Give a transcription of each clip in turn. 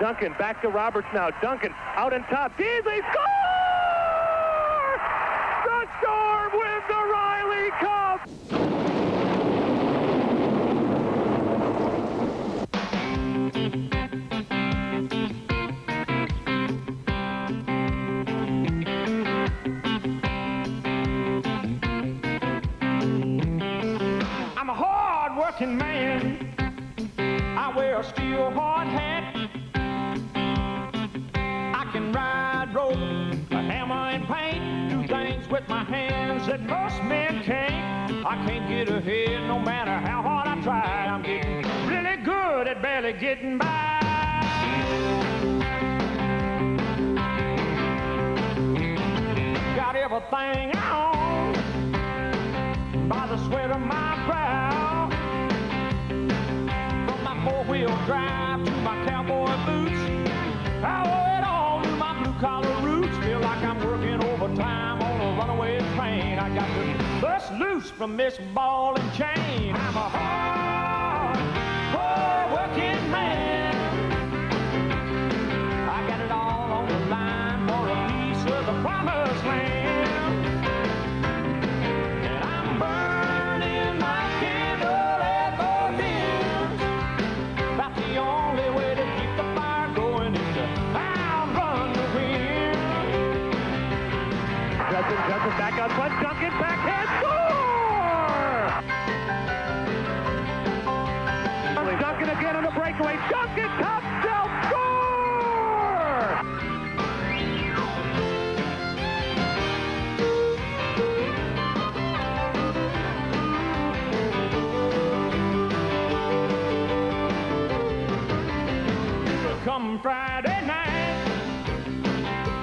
Duncan back to Roberts now. Duncan out on top. Beasley score! The Storm win the Riley Cup! I'm a hard-working man. I wear a steel hard hat. I can ride rope, a hammer and paint, do things with my hands that most men can't. I can't get ahead no matter how hard I try. I'm getting really good at barely getting by. Got everything I own by the sweat of my brow. From my four-wheel drive to my cowboy boots, I owe it all to my blue-collar roots. Feel like I'm working overtime on a runaway train. I got to bust loose from this ball and chain. I'm a hard-working man. I got it all on the line for a piece of the promised land. And I'm burning my candle at both ends. About the only way to keep the fire going is to outrun the wind. Johnson back out front. Duncan backhand score! Duncan again on the breakaway. Duncan top shelf score! Come Friday night,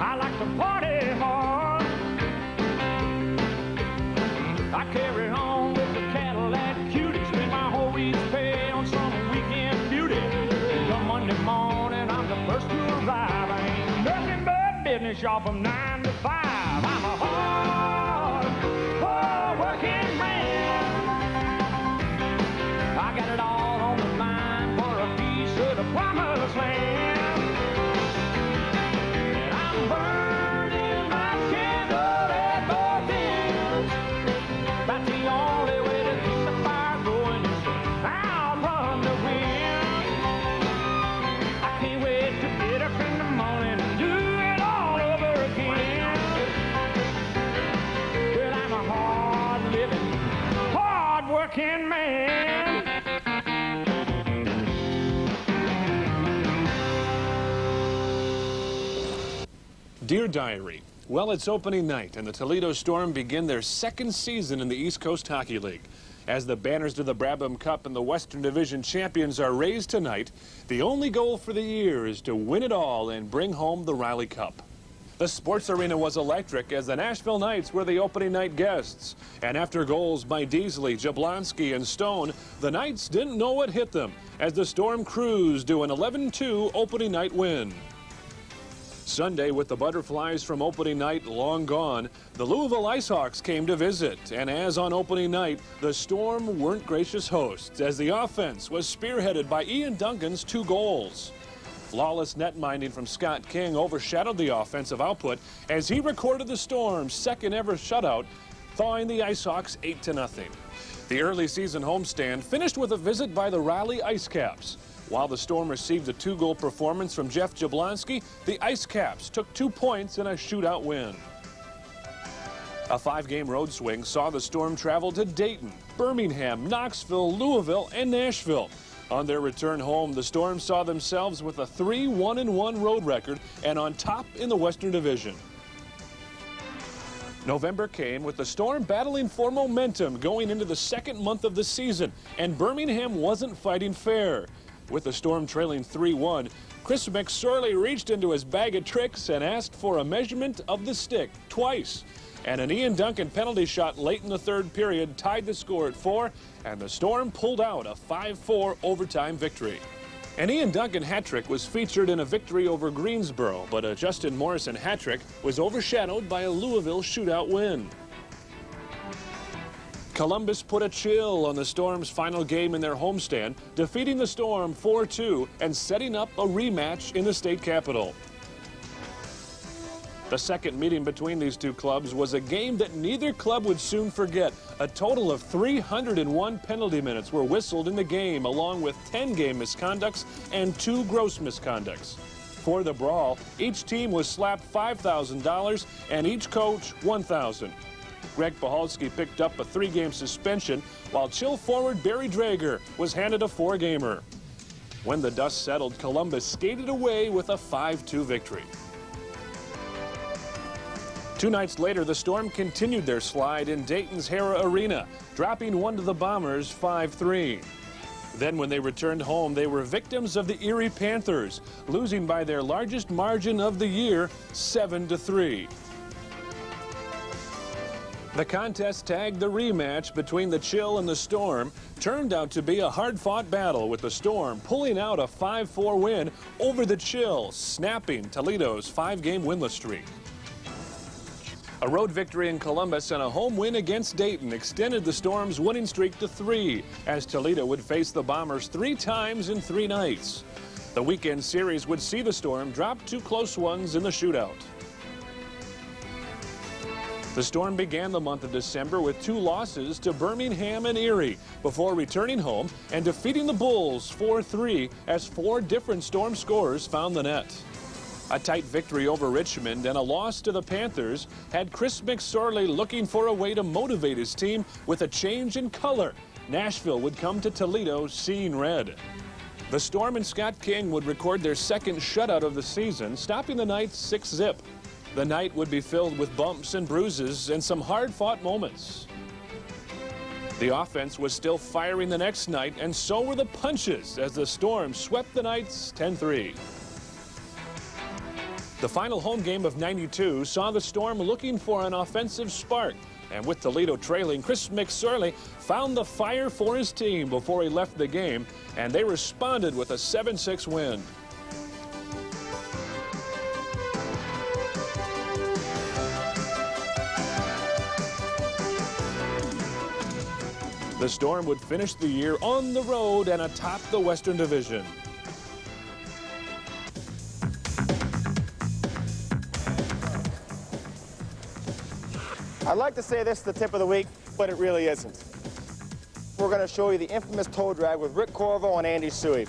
I like to party hard. I carry on with the Cadillac cutie, spend my whole week's pay on some weekend beauty. Come Monday morning, I'm the first to arrive. I ain't nothing but business, y'all, from 9 to 5. I'm a hard-working man. I got it all on the line for a piece of the promised land. And I'm burning my candle at both ends. About the only way to keep the fire going is to outrun the wind. I can't wait to get up in the morning and do it all over again. Well, I'm a hard-living, hard-working man. Dear Diary, well, it's opening night, and the Toledo Storm begin their second season in the East Coast Hockey League. As the banners to the Brabham Cup and the Western Division champions are raised tonight, the only goal for the year is to win it all and bring home the Riley Cup. The sports arena was electric as the Nashville Knights were the opening night guests. And after goals by Deasley, Jablonski, and Stone, the Knights didn't know what hit them as the Storm cruised to an 11-2 opening night win. Sunday, with the Butterflies from opening night long gone, the Louisville IceHawks came to visit. And as on opening night, the Storm weren't gracious hosts as the offense was spearheaded by Ian Duncan's 2 goals. Flawless net minding from Scott King overshadowed the offensive output as he recorded the Storm's second ever shutout, thawing the IceHawks 8-0. The early season homestand finished with a visit by the Raleigh Ice Caps. While the Storm received a 2-goal performance from Jeff Jablonski, the Ice Caps took 2 points in a shootout win. A 5-game road swing saw the Storm travel to Dayton, Birmingham, Knoxville, Louisville, and Nashville. On their return home, the Storm saw themselves with a 3-1-1 road record and on top in the Western Division. November came with the Storm battling for momentum going into the second month of the season, and Birmingham wasn't fighting fair. With the Storm trailing 3-1, Chris McSorley reached into his bag of tricks and asked for a measurement of the stick twice. And an Ian Duncan penalty shot late in the third period tied the score at 4, and the Storm pulled out a 5-4 overtime victory. An Ian Duncan hat-trick was featured in a victory over Greensboro, but a Justin Morrison hat-trick was overshadowed by a Louisville shootout win. Columbus put a chill on the Storm's final game in their homestand, defeating the Storm 4-2 and setting up a rematch in the state capitol. The second meeting between these two clubs was a game that neither club would soon forget. A total of 301 penalty minutes were whistled in the game, along with 10 game misconducts and 2 gross misconducts. For the brawl, each team was slapped $5,000 and each coach $1,000. Greg Pahalski picked up a 3-game suspension, while chill forward Barry Drager was handed a 4-gamer. When the dust settled, Columbus skated away with a 5-2 victory. 2 nights later, the Storm continued their slide in Dayton's Hara Arena, dropping one to the Bombers 5-3. Then when they returned home, they were victims of the Erie Panthers, losing by their largest margin of the year, 7-3. The contest tagged the rematch between the Chill and the Storm turned out to be a hard-fought battle, with the Storm pulling out a 5-4 win over the Chill, snapping Toledo's 5-game winless streak. A road victory in Columbus and a home win against Dayton extended the Storm's winning streak to 3, as Toledo would face the Bombers 3 times in 3 nights. The weekend series would see the Storm drop 2 close ones in the shootout. The Storm began the month of December with 2 losses to Birmingham and Erie before returning home and defeating the Bulls 4-3 as 4 different Storm scorers found the net. A tight victory over Richmond and a loss to the Panthers had Chris McSorley looking for a way to motivate his team with a change in color. Nashville would come to Toledo seeing red. The Storm and Scott King would record their 2nd shutout of the season, stopping the Knights 6-0. The night would be filled with bumps and bruises and some hard-fought moments. The offense was still firing the next night, and so were the punches as the Storm swept the Knights 10-3. The final home game of '92 saw the Storm looking for an offensive spark, and with Toledo trailing, Chris McSorley found the fire for his team before he left the game, and they responded with a 7-6 win. The Storm would finish the year on the road and atop the Western Division. I'd like to say this is the tip of the week, but it really isn't. We're going to show you the infamous toe drag with Rick Corvo and Andy Suey.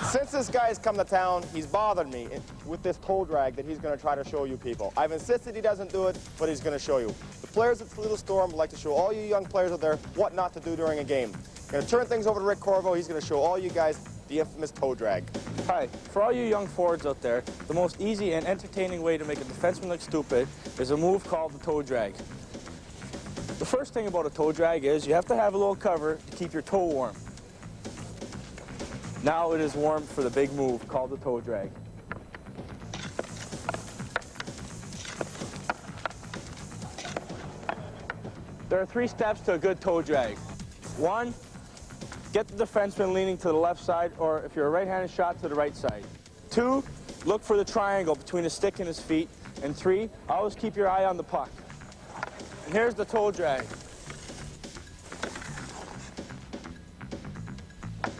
Since this guy's come to town, he's bothered me with this toe drag that he's going to try to show you people. I've insisted he doesn't do it, but he's going to show you. The players at Toledo Storm would like to show all you young players out there what not to do during a game. I'm going to turn things over to Rick Corvo. He's going to show all you guys the infamous toe drag. Hi, for all you young forwards out there, the most easy and entertaining way to make a defenseman look stupid is a move called the toe drag. The first thing about a toe drag is you have to have a little cover to keep your toe warm. Now it is warm for the big move called the toe drag. There are 3 steps to a good toe drag. 1, get the defenseman leaning to the left side, or if you're a right-handed shot, to the right side. 2, look for the triangle between his stick and his feet. And 3, always keep your eye on the puck. And here's the toe drag.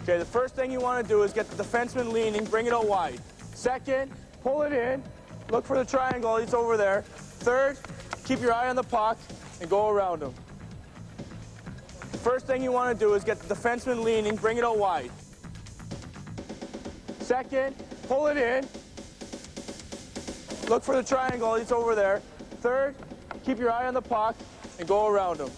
Okay, the first thing you want to do is get the defenseman leaning, bring it out wide. 2nd, pull it in, look for the triangle, it's over there. 3rd, keep your eye on the puck and go around him. First thing you want to do is get the defenseman leaning, bring it out wide. 2nd, pull it in, look for the triangle, it's over there. 3rd, keep your eye on the puck and go around him.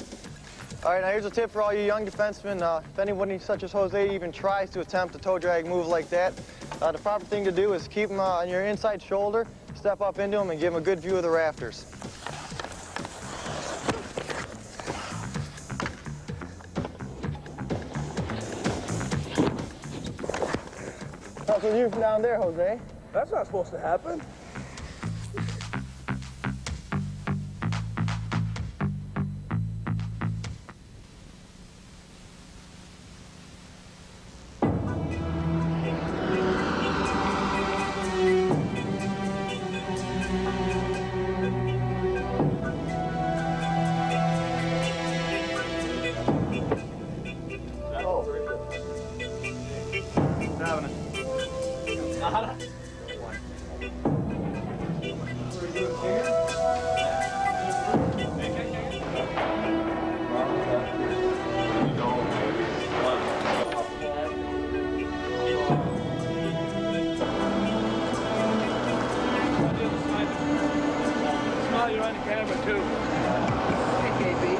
All right, now here's a tip for all you young defensemen. If anybody such as Jose even tries to attempt a toe drag move like that, the proper thing to do is keep him on your inside shoulder, step up into him, and give him a good view of the rafters. How's with you from down there, Jose? That's not supposed to happen. you're on the camera, too. Hey, KB.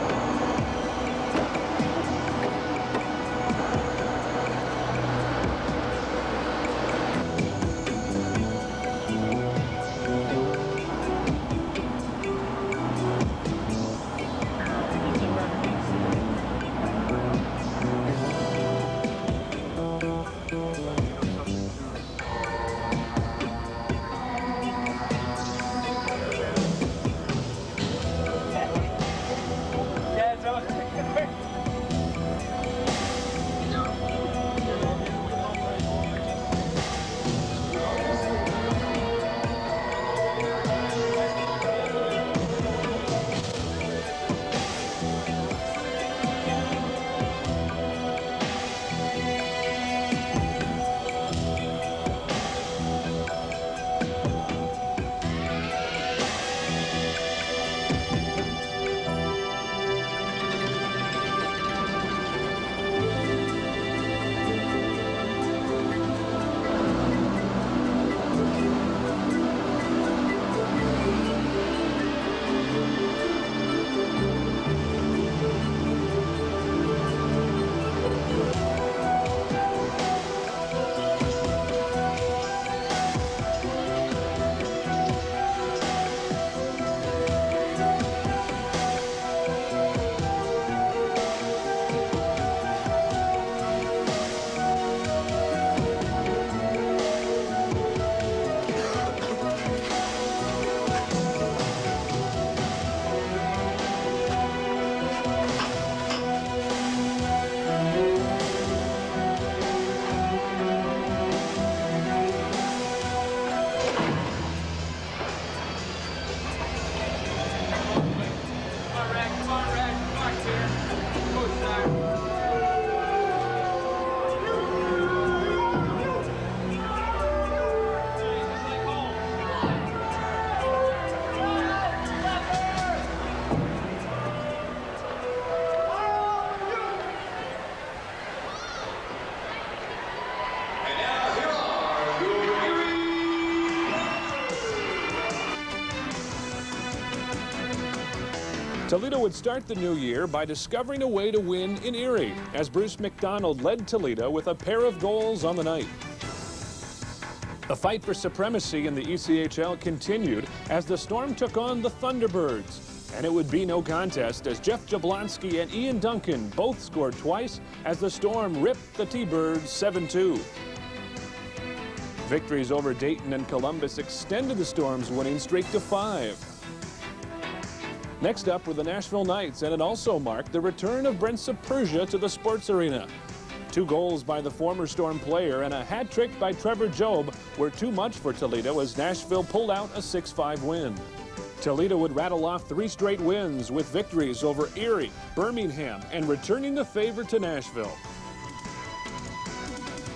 Toledo would start the new year by discovering a way to win in Erie, as Bruce McDonald led Toledo with a pair of goals on the night. The fight for supremacy in the ECHL continued as the Storm took on the Thunderbirds. And it would be no contest as Jeff Jablonski and Ian Duncan both scored twice as the Storm ripped the T-Birds 7-2. Victories over Dayton and Columbus extended the Storm's winning streak to 5. Next up were the Nashville Knights, and it also marked the return of Brent Saperja to the sports arena. 2 goals by the former Storm player and a hat trick by Trevor Job were too much for Toledo as Nashville pulled out a 6-5 win. Toledo would rattle off 3 straight wins with victories over Erie, Birmingham, and returning the favor to Nashville.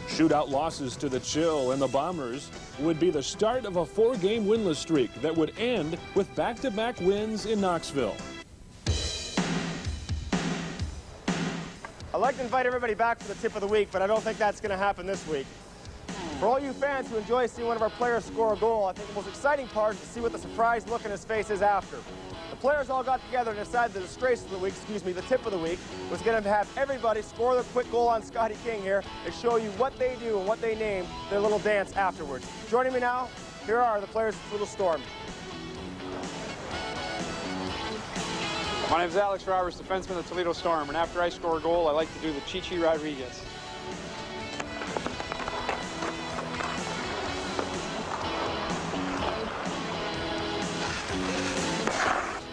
Shootout losses to the Chill and the Bombers would be the start of a 4-game winless streak that would end with back-to-back wins in Knoxville. I'd like to invite everybody back for the tip of the week, but I don't think that's going to happen this week. For all you fans who enjoy seeing one of our players score a goal, I think the most exciting part is to see what the surprised look in his face is after. The players all got together and decided the disgrace of the week, the tip of the week, was going to have everybody score their quick goal on Scotty King here and show you what they do and what they name their little dance afterwards. Joining me now, here are the players of the Little Storm. My name is Alex Roberts, defenseman of the Toledo Storm, and after I score a goal, I like to do the Chi-Chi Rodriguez.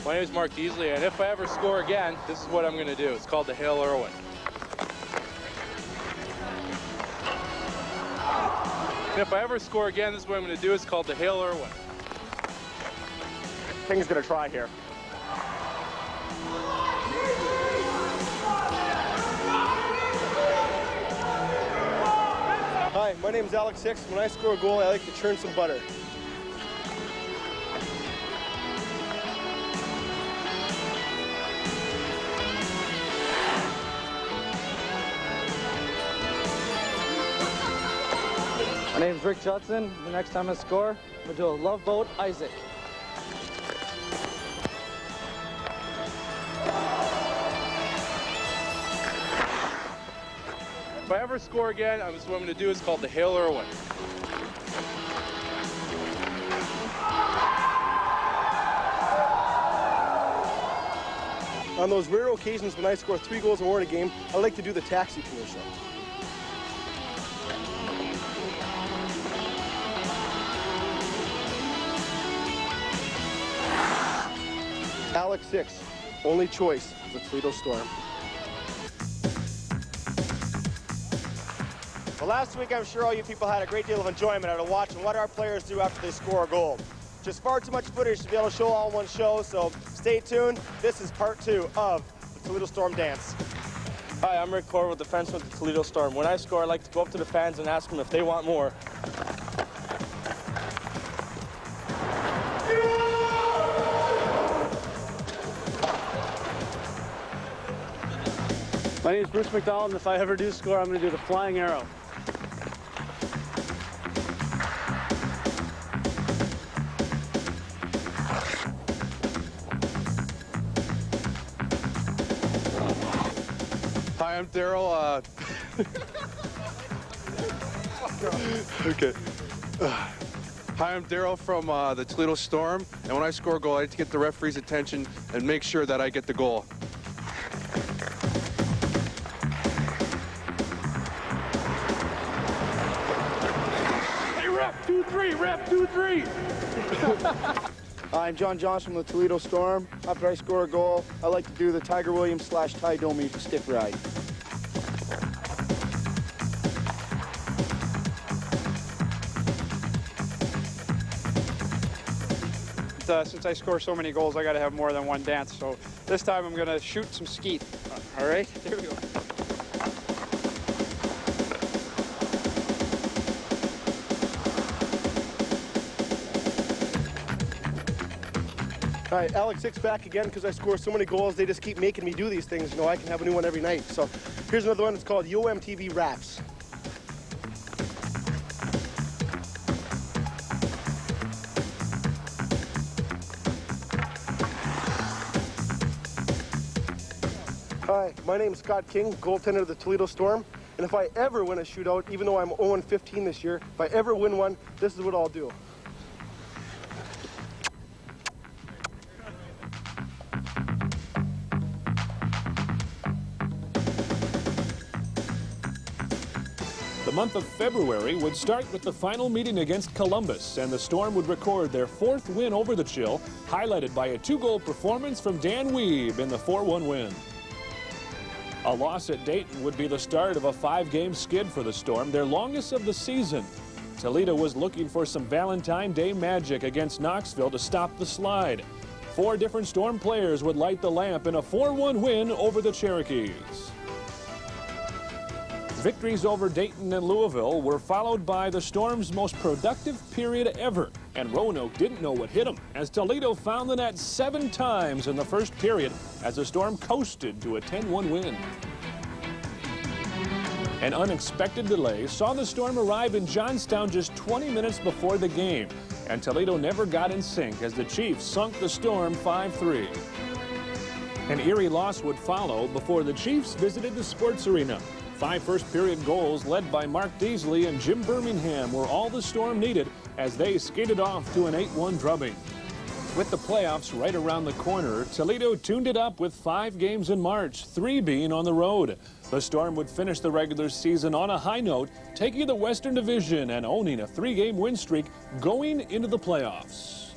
My name is Mark Deasley, and if I ever score again, this is what I'm going to do. It's called the Hail Irwin. And if I ever score again, this is what I'm going to do. It's called the Hail Irwin. King's going to try here. Hi, my name is Alex Hicks. When I score a goal, I like to churn some butter. My name's Rick Judson. The next time I score, we'll do a Love Boat Isaac. If I ever score again, what I'm going to do is called the Hail Irwin. On those rare occasions when I score 3 goals or more in a game, I like to do the taxi commercial. Alex 6, only choice, the Toledo Storm. Well, last week I'm sure all you people had a great deal of enjoyment out of watching what our players do after they score a goal. Just far too much footage to be able to show all in one show, so stay tuned. This is part 2 of the Toledo Storm Dance. Hi, I'm Rick Corvo, defenseman with the Toledo Storm. When I score, I like to go up to the fans and ask them if they want more. My name is Bruce McDonald, and if I ever do score, I'm going to do the flying arrow. Hi, I'm Daryl. Okay. Hi, I'm Daryl from the Toledo Storm, and when I score a goal, I like to get the referee's attention and make sure that I get the goal. Hey, ref, 2-3, ref, 2-3. I'm John Johnson from the Toledo Storm. After I score a goal, I like to do the Tiger Williams / Ty Domi stick ride. Since I score so many goals, I got to have more than one dance. So this time I'm going to shoot some skeet. All right, here we go. All right, Alex 6 back again because I score so many goals. They just keep making me do these things. You know, I can have a new one every night. So here's another one. It's called Yo MTV Raps. Hi, my name's Scott King, goaltender of the Toledo Storm. And if I ever win a shootout, even though I'm 0-15 this year, if I ever win one, this is what I'll do. The month of February would start with the final meeting against Columbus, and the Storm would record their 4th win over the Chill, highlighted by a 2-goal performance from Dan Weeb in the 4-1 win. A loss at Dayton would be the start of a 5-game skid for the Storm, their longest of the season. Toledo was looking for some Valentine Day magic against Knoxville to stop the slide. 4 different Storm players would light the lamp in a 4-1 win over the Cherokees. Victories over Dayton and Louisville were followed by the Storm's most productive period ever, and Roanoke didn't know what hit them, as Toledo found the net 7 times in the first period as the Storm coasted to a 10-1 win. An unexpected delay saw the Storm arrive in Johnstown just 20 minutes before the game, and Toledo never got in sync as the Chiefs sunk the Storm 5-3. An eerie loss would follow before the Chiefs visited the Sports Arena. 5 first-period goals led by Mark Deasley and Jim Birmingham were all the Storm needed as they skated off to an 8-1 drubbing. With the playoffs right around the corner, Toledo tuned it up with 5 games in March, 3 being on the road. The Storm would finish the regular season on a high note, taking the Western Division and owning a 3-game win streak going into the playoffs.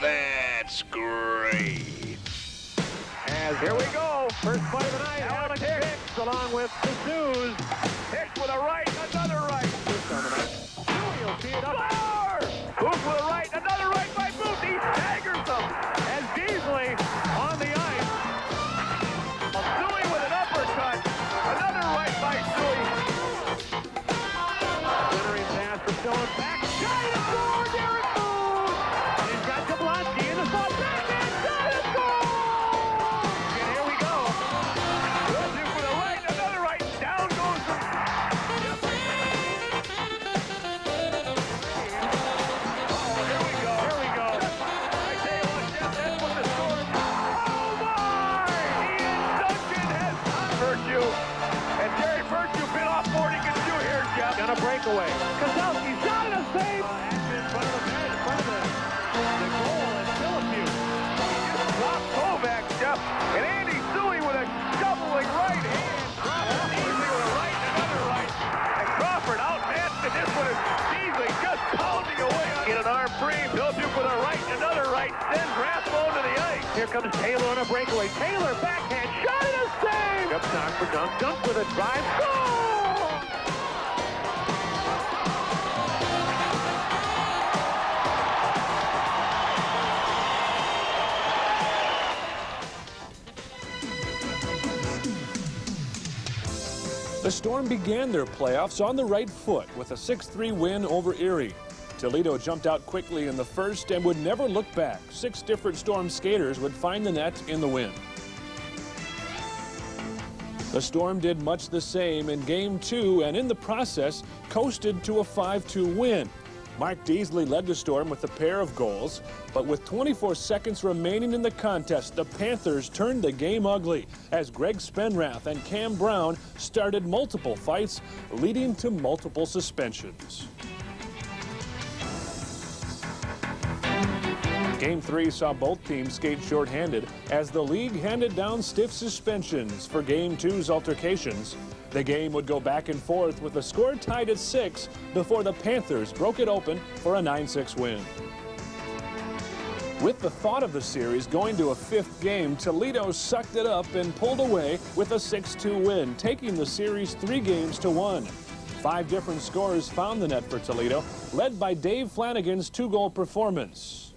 That's great. As here we go. First play of the night. Alex Hicks along with Jesus. Hicks with a right, another right. Booth on the night. Dewey will see it up. Score! Booth with a right, another right by Booth. He staggers them. As Beasley on the ice. Dewey with an uppercut. breakaway. Kozlowski shot and a save. Action in front of the net, in front of the goal, and still a few. He just dropped Kovac, Jeff, and Andy Suey with a shoveling right hand. Crawford easily with a right and another right. And Crawford outmatched, and this one is easily just pounding away. Get an arm free. Bill Duke with a right and another right. Sends Rathbone to the ice. Here comes Taylor on a breakaway. Taylor backhand shot and a save. Up knock for Dunk. Dunk with a drive. Goal! The Storm began their playoffs on the right foot with a 6-3 win over Erie. Toledo jumped out quickly in the first and would never look back. 6 different Storm skaters would find the net in the win. The Storm did much the same in Game 2 and in the process coasted to a 5-2 win. Mark Deasley led the Storm with a pair of goals, but with 24 seconds remaining in the contest, the Panthers turned the game ugly as Greg Spenrath and Cam Brown started multiple fights, leading to multiple suspensions. Game 3 saw both teams skate shorthanded as the league handed down stiff suspensions for Game 2's altercations. The game would go back and forth with the score tied at 6 before the Panthers broke it open for a 9-6 win. With the thought of the series going to a 5th game, Toledo sucked it up and pulled away with a 6-2 win, taking the series 3-1. 5 different scorers found the net for Toledo, led by Dave Flanagan's 2-goal performance.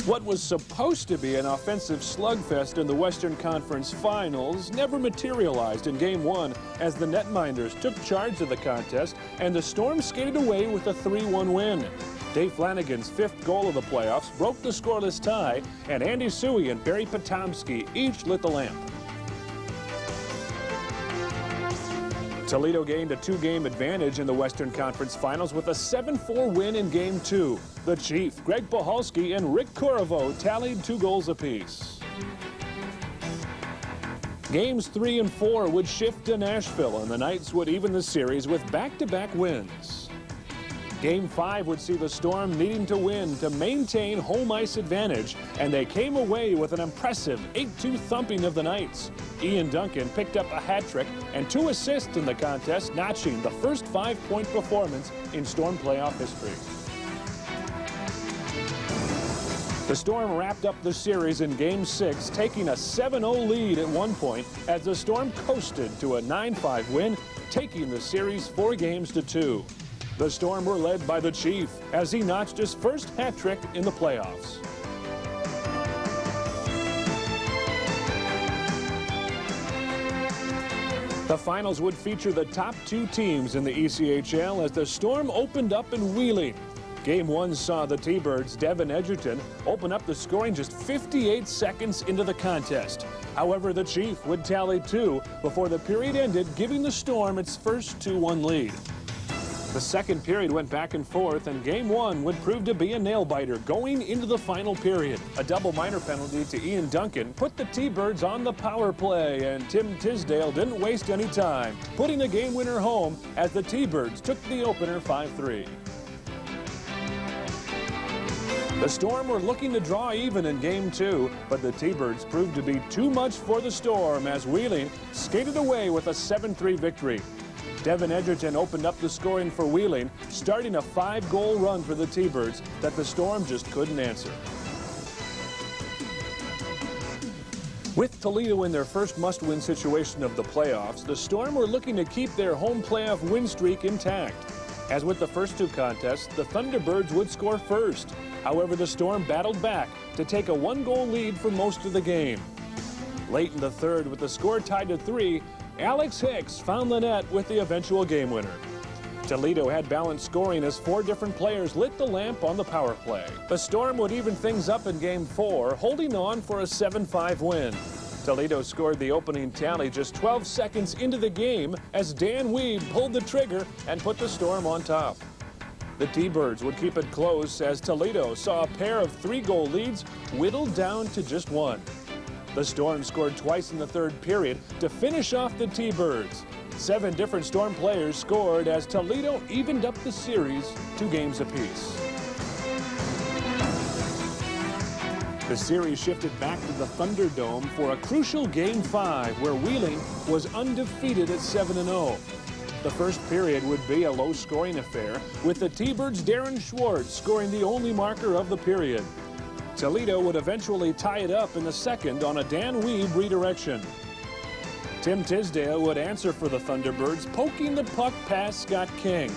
What was supposed to be an offensive slugfest in the Western Conference Finals never materialized in Game 1 as the netminders took charge of the contest and the Storm skated away with a 3-1 win. Dave Flanagan's 5th goal of the playoffs broke the scoreless tie, and Andy Suey and Barry Potomski each lit the lamp. Toledo gained a 2-game advantage in the Western Conference Finals with a 7-4 win in Game 2. The Chief, Greg Pohalski, and Rick Corriveau tallied 2 goals apiece. Games 3 and 4 would shift to Nashville, and the Knights would even the series with back-to-back wins. Game 5 would see the Storm needing to win to maintain home ice advantage, and they came away with an impressive 8-2 thumping of the Knights. Ian Duncan picked up a hat trick and 2 assists in the contest, notching the first 5-point performance in Storm playoff history. The Storm wrapped up the series in Game 6, taking a 7-0 lead at one point as the Storm coasted to a 9-5 win, taking the series 4-2. The Storm were led by the Chief as he notched his first hat trick in the playoffs. The finals would feature the top 2 teams in the ECHL as the Storm opened up in Wheeling. Game 1 saw the T-Birds' Devin Edgerton open up the scoring just 58 seconds into the contest. However, the Chief would tally 2 before the period ended, giving the Storm its first 2-1 lead. The second period went back and forth, and Game 1 would prove to be a nail-biter going into the final period. A double minor penalty to Ian Duncan put the T-Birds on the power play, and Tim Tisdale didn't waste any time, putting a game winner home as the T-Birds took the opener 5-3. The Storm were looking to draw even in Game 2, but the T-Birds proved to be too much for the Storm as Wheeling skated away with a 7-3 victory. Devin Edgerton opened up the scoring for Wheeling, starting a 5-goal run for the T-Birds that the Storm just couldn't answer. With Toledo in their first must-win situation of the playoffs, the Storm were looking to keep their home playoff win streak intact. As with the first 2 contests, the Thunderbirds would score first. However, the Storm battled back to take a 1-goal lead for most of the game. Late in the third, with the score tied at 3, Alex Hicks found the net with the eventual game winner. Toledo had balanced scoring as 4 different players lit the lamp on the power play. The Storm would even things up in Game 4, holding on for a 7-5 win. Toledo scored the opening tally just 12 seconds into the game as Dan Weed pulled the trigger and put the Storm on top. The T-Birds would keep it close as Toledo saw a pair of 3-goal leads whittled down to just 1. The Storm scored twice in the third period to finish off the T-Birds. 7 different Storm players scored as Toledo evened up the series 2 games apiece. The series shifted back to the Thunderdome for a crucial Game 5 where Wheeling was undefeated at 7-0. The first period would be a low-scoring affair, with the T-Birds' Darren Schwartz scoring the only marker of the period. Toledo would eventually tie it up in the second on a Dan Weeb redirection. Tim Tisdale would answer for the Thunderbirds, poking the puck past Scott King.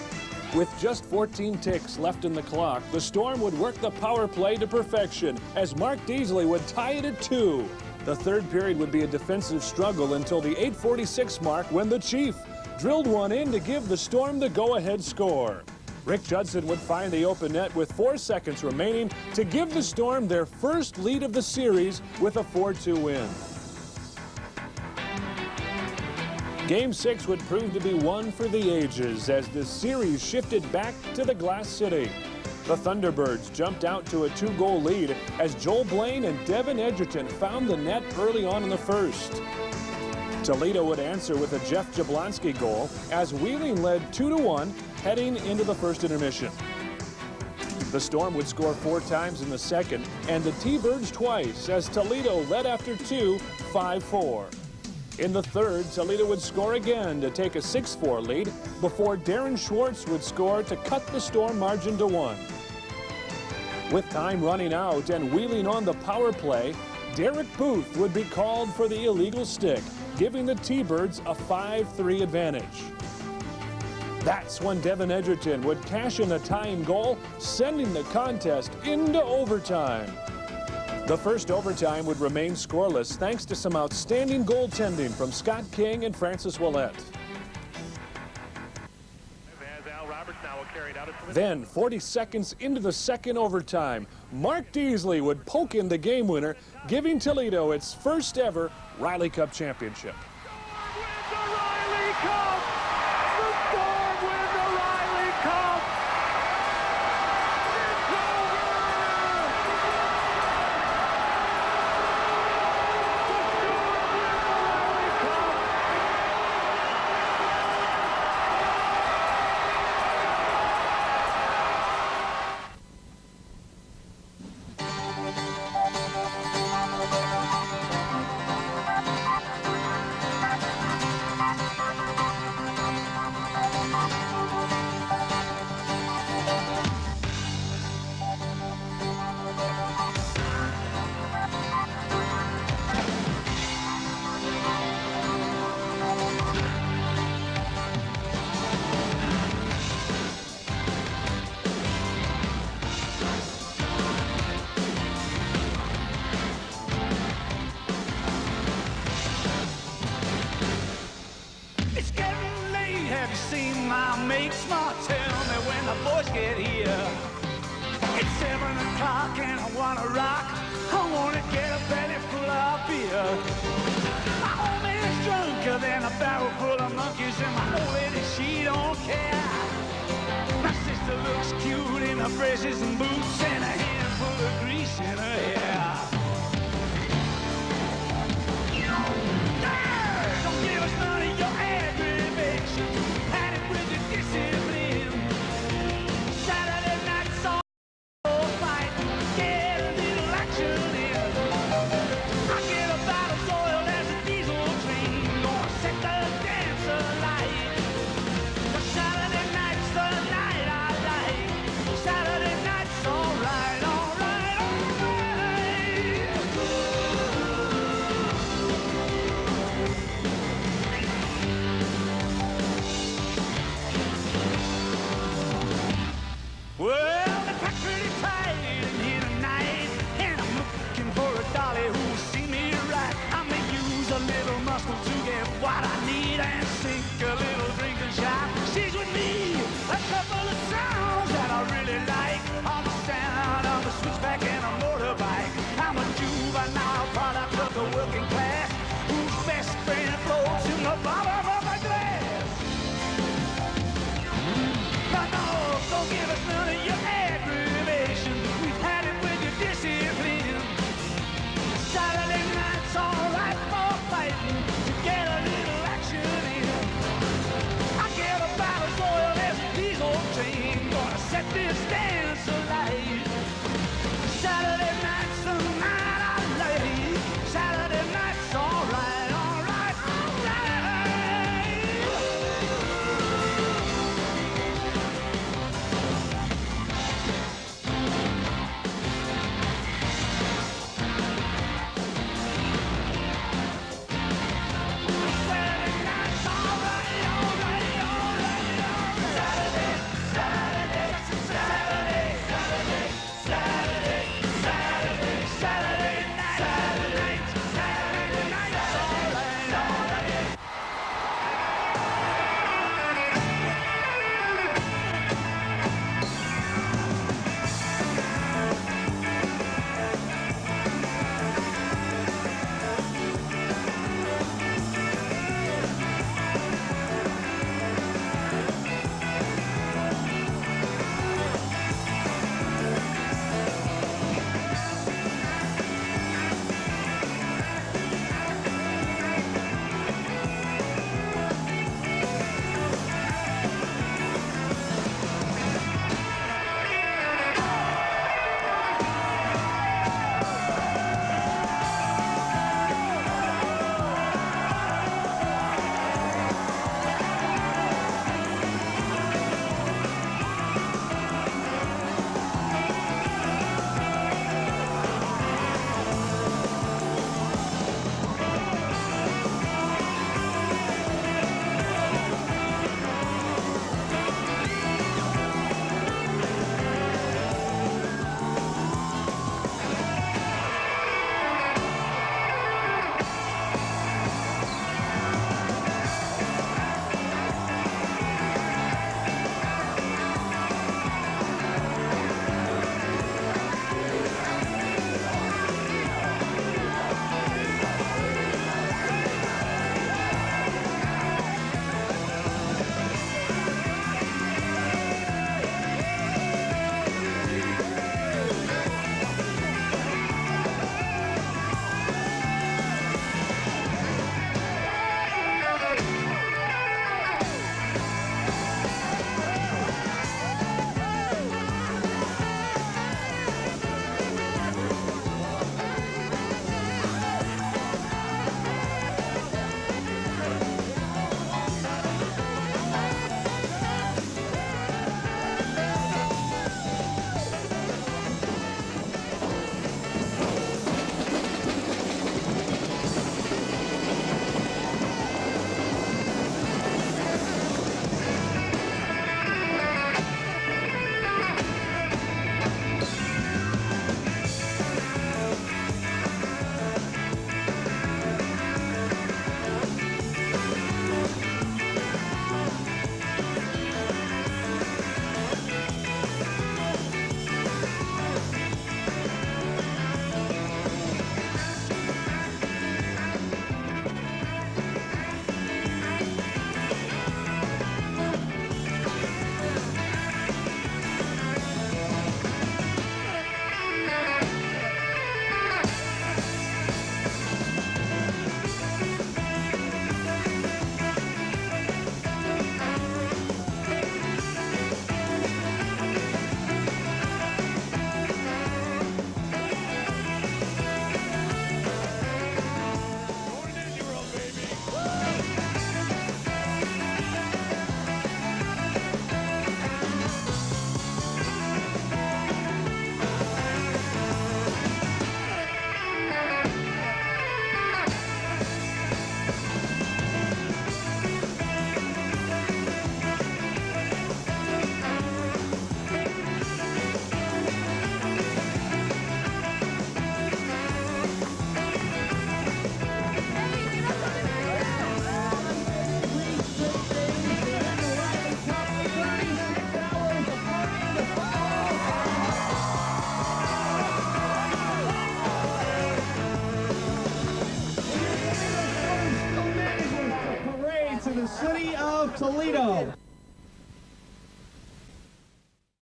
With just 14 ticks left in the clock, the Storm would work the power play to perfection as Mark Deasley would tie it at 2. The third period would be a defensive struggle until the 8:46 mark when the Chief drilled one in to give the Storm the go-ahead score. Rick Judson would find the open net with 4 seconds remaining to give the Storm their first lead of the series with a 4-2 win. Game 6 would prove to be one for the ages as the series shifted back to the Glass City. The Thunderbirds jumped out to a 2-goal lead as Joel Blaine and Devin Edgerton found the net early on in the first. Toledo would answer with a Jeff Jablonski goal as Wheeling led 2-1 heading into the first intermission. The Storm would score 4 times in the second and the T-Birds twice as Toledo led after 2, 5-4. In the third, Toledo would score again to take a 6-4 lead before Darren Schwartz would score to cut the Storm margin to 1. With time running out and Wheeling on the power play, Derek Booth would be called for the illegal stick, giving the T-Birds a 5-3 advantage. That's when Devin Edgerton would cash in a tying goal, sending the contest into overtime. The first overtime would remain scoreless thanks to some outstanding goaltending from Scott King and Francis Ouellette. Then, 40 seconds into the second overtime, Mark Deasley would poke in the game winner, giving Toledo its first ever Riley Cup championship. Makes my tell me when the boys get here. It's 7 o'clock and I wanna rock. I wanna get a belly full of beer. My old man's drunker than a barrel full of monkeys, and my old lady, she don't care. My sister looks cute in her braces and boots and a